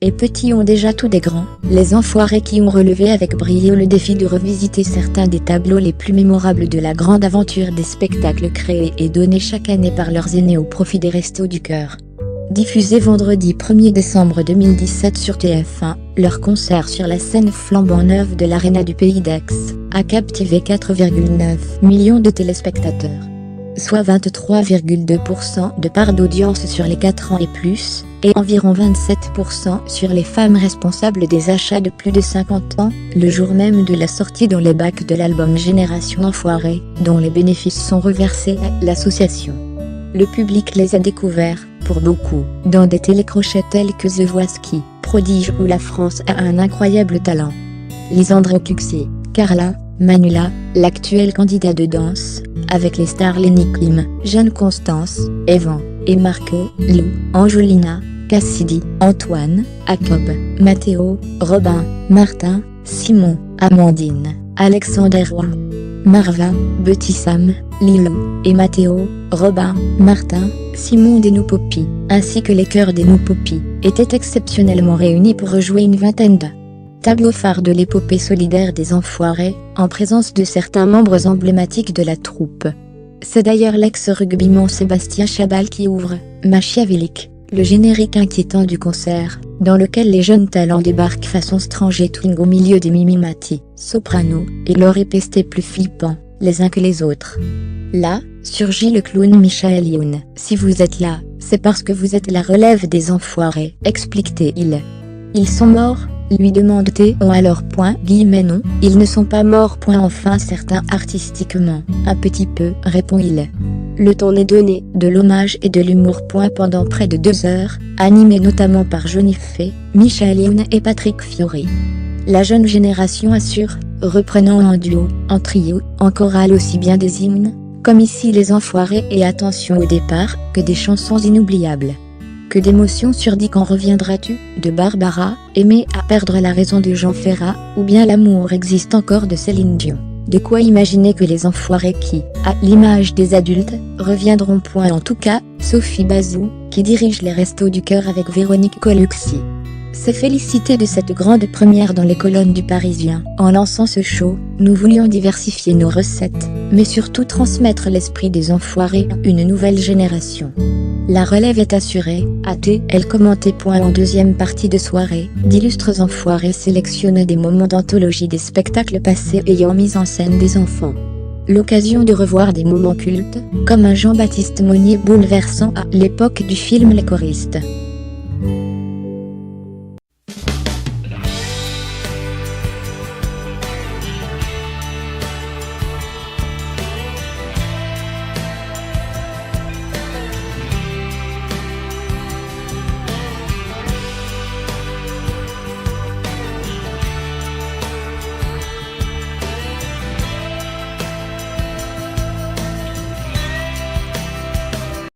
et petits ont déjà tout des grands, les enfoirés qui ont relevé avec brio le défi de revisiter certains des tableaux les plus mémorables de la grande aventure des spectacles créés et donnés chaque année par leurs aînés au profit des Restos du Cœur. Diffusé vendredi 1er décembre 2017 sur TF1, leur concert sur la scène flambant neuve de l'Arena du Pays d'Aix a captivé 4,9 millions de téléspectateurs, soit 23,2% de part d'audience sur les 4 ans et plus, et environ 27% sur les femmes responsables des achats de plus de 50 ans, le jour même de la sortie dans les bacs de l'album Génération Enfoirée, dont les bénéfices sont reversés à l'association. Le public les a découverts, pour beaucoup, dans des télécrochets tels que The Voice Kids, Prodige ou La France a un incroyable talent. Lisandre Cuxé, Carla, Manula, l'actuel candidat de danse, avec les stars Lenny Kim, Jeanne Constance, Evan, et Marco, Lou, Angelina, Cassidy, Antoine, Jacob, Mathéo, Robin, Martin, Simon, Amandine, Alexander Roy, Marva, Betty Sam, Lilo, et Mathéo, Robin, Martin, Simon des Nous Poppy, ainsi que les chœurs des Nous Poppy, étaient exceptionnellement réunis pour rejouer une vingtaine de tableaux phares de l'épopée solidaire des Enfoirés, en présence de certains membres emblématiques de la troupe. C'est d'ailleurs l'ex-rugbyman Sébastien Chabal qui ouvre Machiavélique, le générique inquiétant du concert, dans lequel les jeunes talents débarquent façon Stranger Twing au milieu des Mimimati, Soprano, et leur épesté plus flippants, les uns que les autres. Là, surgit le clown Michael Youn. Si vous êtes là, c'est parce que vous êtes la relève des Enfoirés, explique-t-il. Ils sont morts, lui demande-t-on alors ? Non, ils ne sont pas morts. Enfin certains artistiquement, un petit peu, répond-il. Le ton est donné, de l'hommage et de l'humour. Pendant près de 2 heures, animé notamment par Johnny Fay, Michael Youn et Patrick Fiori. La jeune génération assure, reprenant en duo, en trio, en chorale aussi bien des hymnes, comme ici les Enfoirés et attention au départ, que des chansons inoubliables. Que d'émotions sur Dis quand reviendras-tu, de Barbara, Aimer à perdre la raison de Jean Ferrat, ou bien L'amour existe encore de Céline Dion. De quoi imaginer que les Enfoirés qui, à l'image des adultes, reviendront. En tout cas, Sophie Bazou, qui dirige les Restos du Cœur avec Véronique Colucci, s'est félicitée de cette grande première dans les colonnes du Parisien. En lançant ce show, nous voulions diversifier nos recettes, mais surtout transmettre l'esprit des Enfoirés à une nouvelle génération. La relève est assurée, a-t-elle commenté. En deuxième partie de soirée, d'illustres Enfoirés sélectionnent des moments d'anthologie des spectacles passés ayant mis en scène des enfants. L'occasion de revoir des moments cultes, comme un Jean-Baptiste Monnier bouleversant à l'époque du film Les Choristes.